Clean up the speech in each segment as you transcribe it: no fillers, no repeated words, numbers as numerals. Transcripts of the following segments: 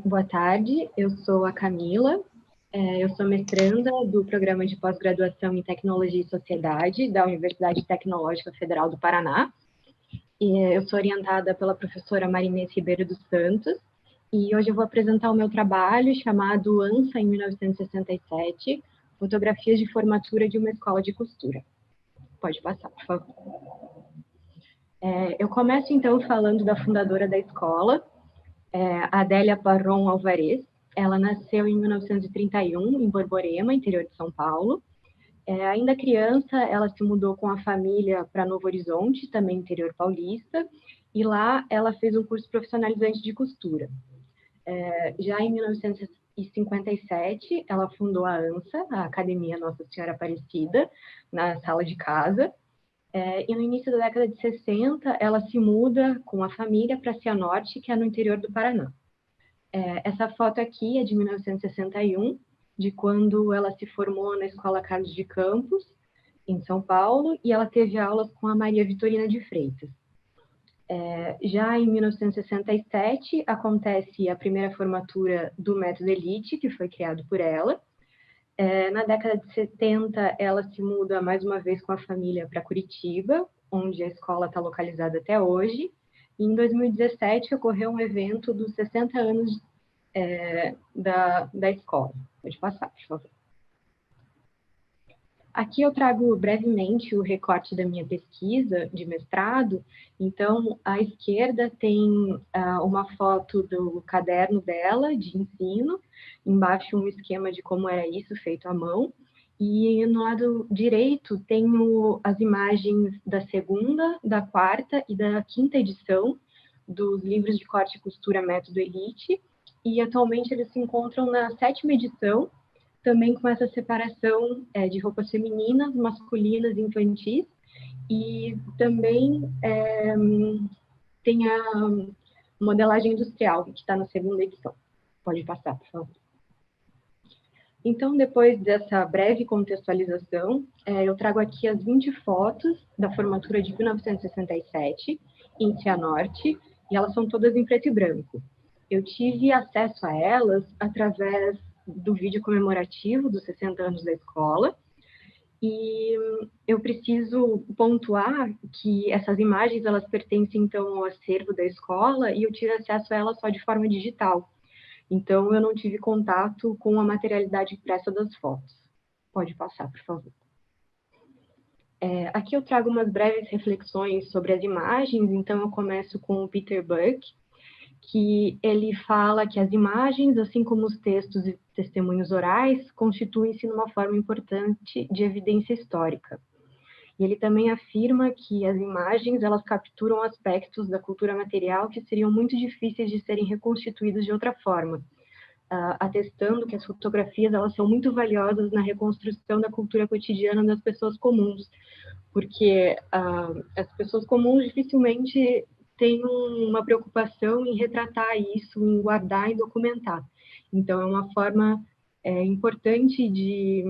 Boa tarde, eu sou a Camila, eu sou mestranda do Programa de Pós-Graduação em Tecnologia e Sociedade da Universidade Tecnológica Federal do Paraná, e eu sou orientada pela professora Marinês Ribeiro dos Santos, e hoje eu vou apresentar o meu trabalho chamado ANSA em 1967, Fotografias de Formatura de uma Escola de Costura. Pode passar, por favor. Eu começo então falando da fundadora da escola, Adélia Parron Alvarez. Ela nasceu em 1931, em Borborema, interior de São Paulo. Ainda criança, ela se mudou com a família para Novo Horizonte, também interior paulista, e lá ela fez um curso profissionalizante de costura. Já em 1957, ela fundou a ANSA, a Academia Nossa Senhora Aparecida, na sala de casa. E no início da década de 60, ela se muda com a família para Cianorte, que é no interior do Paraná. Essa foto aqui é de 1961, de quando ela se formou na Escola Carlos de Campos, em São Paulo, e ela teve aulas com a Maria Vitorina de Freitas. Já em 1967, acontece a primeira formatura do Método Elite, que foi criado por ela. Na década de 70, ela se muda mais uma vez com a família para Curitiba, onde a escola está localizada até hoje. E em 2017, ocorreu um evento dos 60 anos da escola. Pode passar, por favor. Aqui eu trago brevemente o recorte da minha pesquisa de mestrado. Então, à esquerda tem uma foto do caderno dela, de ensino, embaixo um esquema de como era isso, feito à mão, e no lado direito tenho as imagens da segunda, da quarta e da quinta edição dos livros de corte e costura Método Elite, e atualmente eles se encontram na 7ª edição, também com essa separação de roupas femininas, masculinas e infantis, e também tem a modelagem industrial, que está na 2ª edição. Pode passar, por favor. Então, depois dessa breve contextualização, eu trago aqui as 20 fotos da formatura de 1967, em Cianorte, e elas são todas em preto e branco. Eu tive acesso a elas através do vídeo comemorativo dos 60 anos da escola, e eu preciso pontuar que essas imagens, elas pertencem, então, ao acervo da escola, e eu tive acesso a elas só de forma digital. Então, eu não tive contato com a materialidade impressa das fotos. Pode passar, por favor. Aqui eu trago umas breves reflexões sobre as imagens, então eu começo com o Peter Buck, que ele fala que as imagens, assim como os textos e testemunhos orais, constituem-se numa forma importante de evidência histórica. E ele também afirma que as imagens, elas capturam aspectos da cultura material que seriam muito difíceis de serem reconstituídos de outra forma, atestando que as fotografias, elas são muito valiosas na reconstrução da cultura cotidiana das pessoas comuns, porque as pessoas comuns dificilmente têm uma preocupação em retratar isso, em guardar e documentar. Então, é uma forma importante de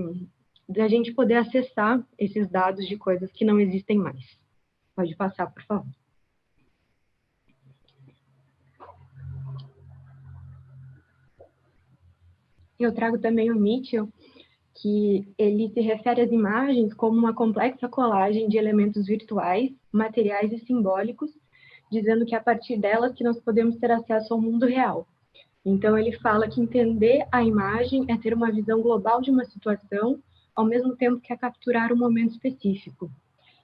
a gente poder acessar esses dados de coisas que não existem mais. Pode passar, por favor. Eu trago também o Mitchell, que ele se refere às imagens como uma complexa colagem de elementos virtuais, materiais e simbólicos, dizendo que é a partir delas que nós podemos ter acesso ao mundo real. Então, ele fala que entender a imagem é ter uma visão global de uma situação, ao mesmo tempo que é capturar um momento específico.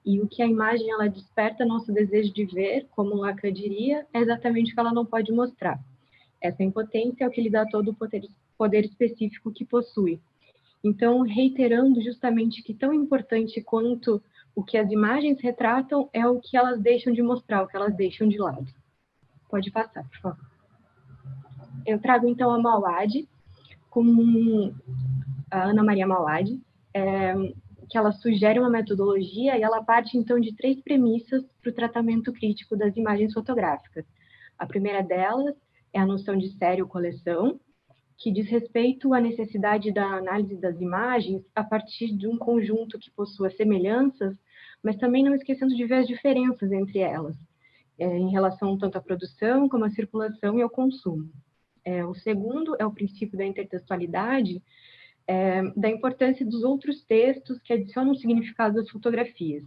E o que a imagem ela desperta nosso desejo de ver, como Lacan diria, é exatamente o que ela não pode mostrar. Essa impotência é o que lhe dá todo o poder específico que possui. Então, reiterando justamente que tão importante quanto o que as imagens retratam é o que elas deixam de mostrar, o que elas deixam de lado. Pode passar, por favor. Eu trago, então, a Ana Maria Mauad, que ela sugere uma metodologia e ela parte, então, de 3 premissas para o tratamento crítico das imagens fotográficas. A primeira delas é a noção de série ou coleção, que diz respeito à necessidade da análise das imagens a partir de um conjunto que possua semelhanças, mas também não esquecendo de ver as diferenças entre elas, em relação tanto à produção como à circulação e ao consumo. O segundo é o princípio da intertextualidade, da importância dos outros textos que adicionam significado às fotografias.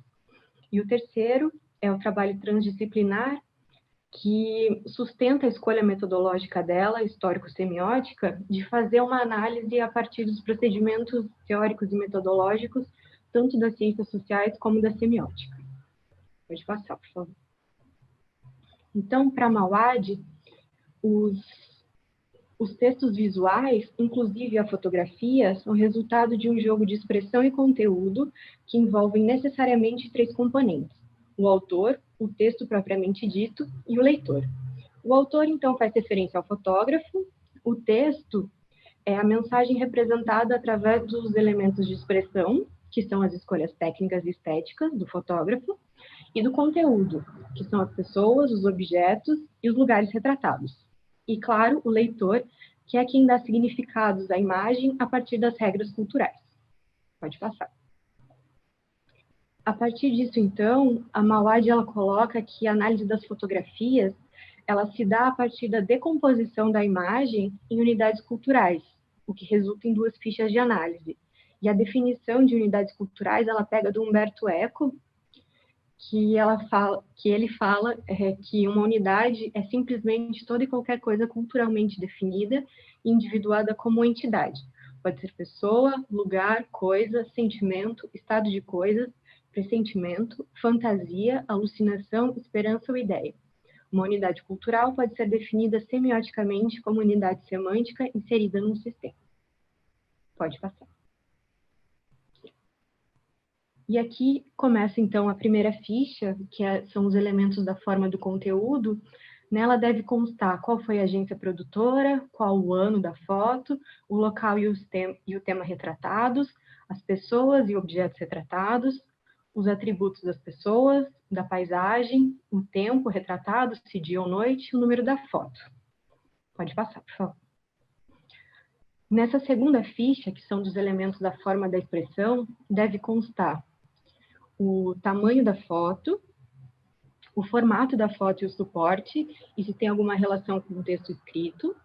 E o terceiro é o trabalho transdisciplinar, que sustenta a escolha metodológica dela, histórico-semiótica, de fazer uma análise a partir dos procedimentos teóricos e metodológicos, tanto das ciências sociais como da semiótica. Pode passar, por favor. Então, para Mauad, os textos visuais, inclusive a fotografia, são resultado de um jogo de expressão e conteúdo que envolvem necessariamente 3 componentes: o autor, o texto propriamente dito e o leitor. O autor, então, faz referência ao fotógrafo, o texto é a mensagem representada através dos elementos de expressão, que são as escolhas técnicas e estéticas do fotógrafo, e do conteúdo, que são as pessoas, os objetos e os lugares retratados. E, claro, o leitor, que é quem dá significados à imagem a partir das regras culturais. Pode passar. A partir disso, então, a Mauad ela coloca que a análise das fotografias ela se dá a partir da decomposição da imagem em unidades culturais, o que resulta em 2 fichas de análise. E a definição de unidades culturais ela pega do Umberto Eco, que ele fala que uma unidade é simplesmente toda e qualquer coisa culturalmente definida e individuada como entidade. Pode ser pessoa, lugar, coisa, sentimento, estado de coisas, pressentimento, fantasia, alucinação, esperança ou ideia. Uma unidade cultural pode ser definida semioticamente como unidade semântica inserida num sistema. Pode passar. E aqui começa, então, a primeira ficha, que são os elementos da forma do conteúdo. Nela deve constar qual foi a agência produtora, qual o ano da foto, o local e o tema retratados, as pessoas e objetos retratados, os atributos das pessoas, da paisagem, o tempo retratado, se dia ou noite, e o número da foto. Pode passar, por favor. Nessa segunda ficha, que são dos elementos da forma da expressão, deve constar o tamanho da foto, o formato da foto e o suporte, e se tem alguma relação com o texto escrito,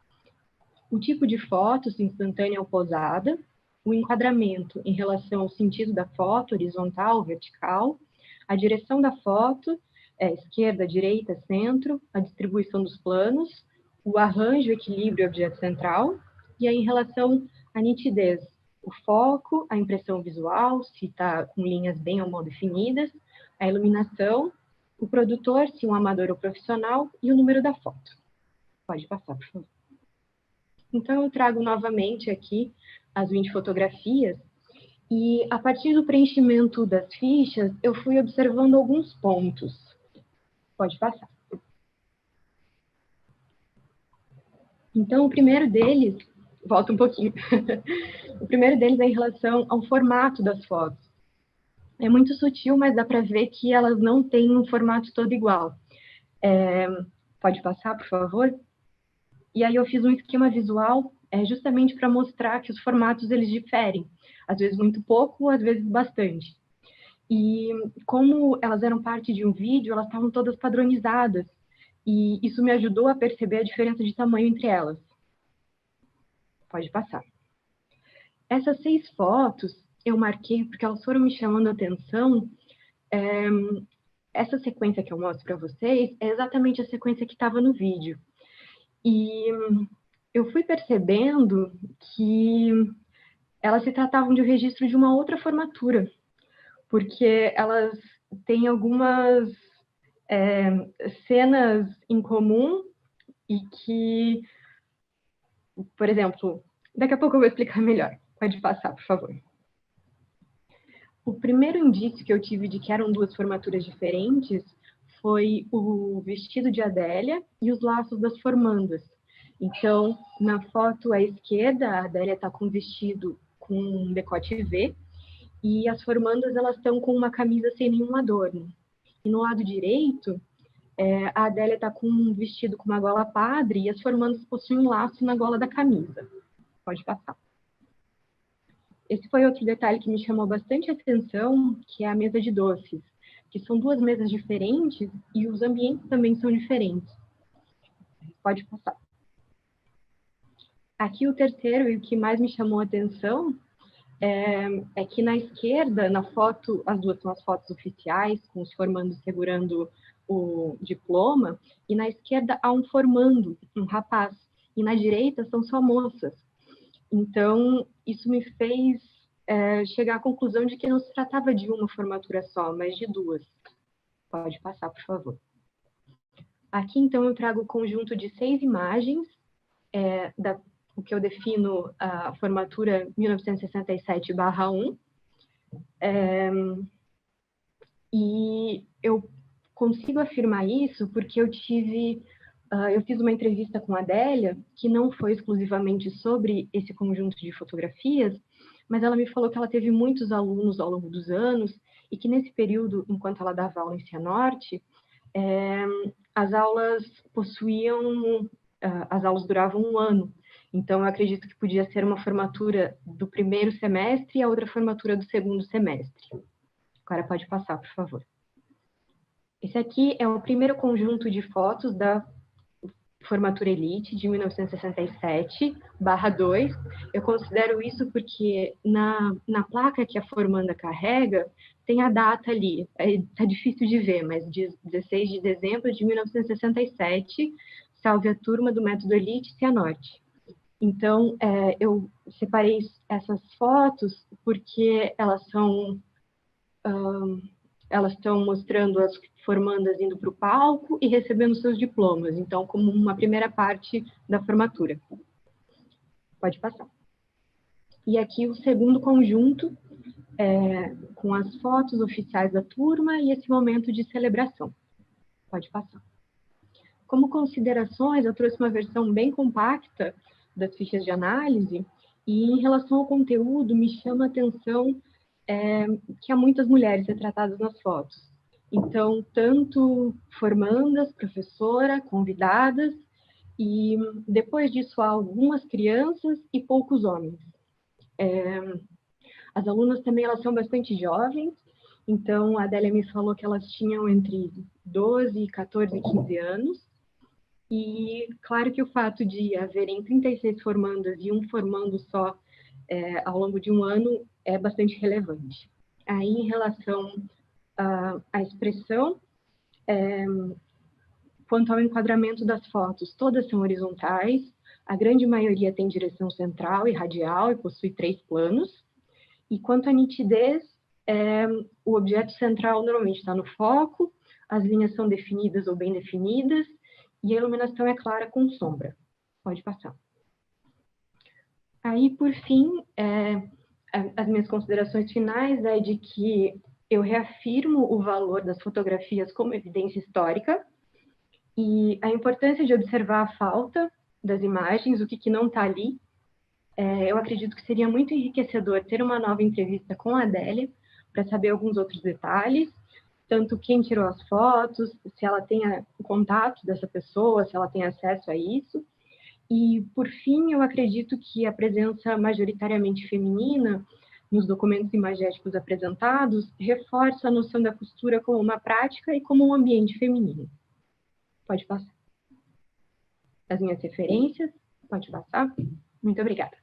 o tipo de foto, se instantânea ou posada, o enquadramento em relação ao sentido da foto, horizontal, vertical, a direção da foto, esquerda, direita, centro, a distribuição dos planos, o arranjo, equilíbrio e objeto central, e aí em relação à nitidez, o foco, a impressão visual, se está com linhas bem ou mal definidas, a iluminação, o produtor, se um amador ou profissional, e o número da foto. Pode passar, por favor. Então, eu trago novamente aqui as 20 fotografias, e a partir do preenchimento das fichas, eu fui observando alguns pontos. Pode passar. Então, o primeiro deles, volta um pouquinho, o primeiro deles é em relação ao formato das fotos. É muito sutil, mas dá para ver que elas não têm um formato todo igual. Pode passar, por favor? E aí eu fiz um esquema visual justamente para mostrar que os formatos eles diferem. Às vezes muito pouco, às vezes bastante. E como elas eram parte de um vídeo, elas estavam todas padronizadas. E isso me ajudou a perceber a diferença de tamanho entre elas. Pode passar. Essas 6 fotos eu marquei porque elas foram me chamando a atenção. Essa sequência que eu mostro para vocês é exatamente a sequência que estava no vídeo. E eu fui percebendo que elas se tratavam de um registro de uma outra formatura, porque elas têm algumas cenas em comum e que, por exemplo, daqui a pouco eu vou explicar melhor. Pode passar, por favor. O primeiro indício que eu tive de que eram 2 formaturas diferentes foi o vestido de Adélia e os laços das formandas. Então, na foto à esquerda, a Adélia está com um vestido com um decote V, e as formandas elas estão com uma camisa sem nenhum adorno. E no lado direito, a Adélia está com um vestido com uma gola padre e as formandas possuem um laço na gola da camisa. Pode passar. Esse foi outro detalhe que me chamou bastante atenção, que é a mesa de doces, que são duas mesas diferentes e os ambientes também são diferentes. Pode passar. Aqui o terceiro e o que mais me chamou a atenção é que na esquerda, na foto, as duas são as fotos oficiais, com os formandos segurando o diploma, e na esquerda há um formando, um rapaz, e na direita são só moças. Então, isso me fez chegar à conclusão de que não se tratava de uma formatura só, mas de duas. Pode passar, por favor. Aqui, então, eu trago o conjunto de 6 imagens, o que eu defino a formatura 1967/1. E eu consigo afirmar isso porque eu fiz uma entrevista com a Adélia, que não foi exclusivamente sobre esse conjunto de fotografias, mas ela me falou que ela teve muitos alunos ao longo dos anos e que nesse período, enquanto ela dava aula em Cianorte, as aulas duravam 1 ano. Então, eu acredito que podia ser uma formatura do primeiro semestre e a outra formatura do segundo semestre. Agora pode passar, por favor. Esse aqui é o primeiro conjunto de fotos da formatura Elite de 1967/2. Eu considero isso porque na placa que a formanda carrega, tem a data ali. Está difícil de ver, mas diz 16 de dezembro de 1967, salve a turma do Método Elite Cianorte. Então, eu separei essas fotos porque elas estão mostrando as formandas indo para o palco e recebendo seus diplomas, então, como uma primeira parte da formatura. Pode passar. E aqui o segundo conjunto, com as fotos oficiais da turma e esse momento de celebração. Pode passar. Como considerações, eu trouxe uma versão bem compacta das fichas de análise, e em relação ao conteúdo, me chama a atenção que há muitas mulheres retratadas nas fotos. Então, tanto formandas, professora, convidadas, e depois disso há algumas crianças e poucos homens. As alunas também elas são bastante jovens, então a Adélia me falou que elas tinham entre 12, 14 e 15 anos, e claro que o fato de haverem 36 formandas e um formando só ao longo de 1 ano é bastante relevante. Aí, em relação à expressão, quanto ao enquadramento das fotos, todas são horizontais, a grande maioria tem direção central e radial e possui 3 planos. E quanto à nitidez, o objeto central normalmente está no foco, as linhas são definidas ou bem definidas, e a iluminação é clara com sombra. Pode passar. Aí, por fim, as minhas considerações finais é de que eu reafirmo o valor das fotografias como evidência histórica e a importância de observar a falta das imagens, o que não está ali. Eu acredito que seria muito enriquecedor ter uma nova entrevista com a Adélia para saber alguns outros detalhes, tanto quem tirou as fotos, se ela tem o contato dessa pessoa, se ela tem acesso a isso. E, por fim, eu acredito que a presença majoritariamente feminina nos documentos imagéticos apresentados reforça a noção da costura como uma prática e como um ambiente feminino. Pode passar. As minhas referências, pode passar. Muito obrigada.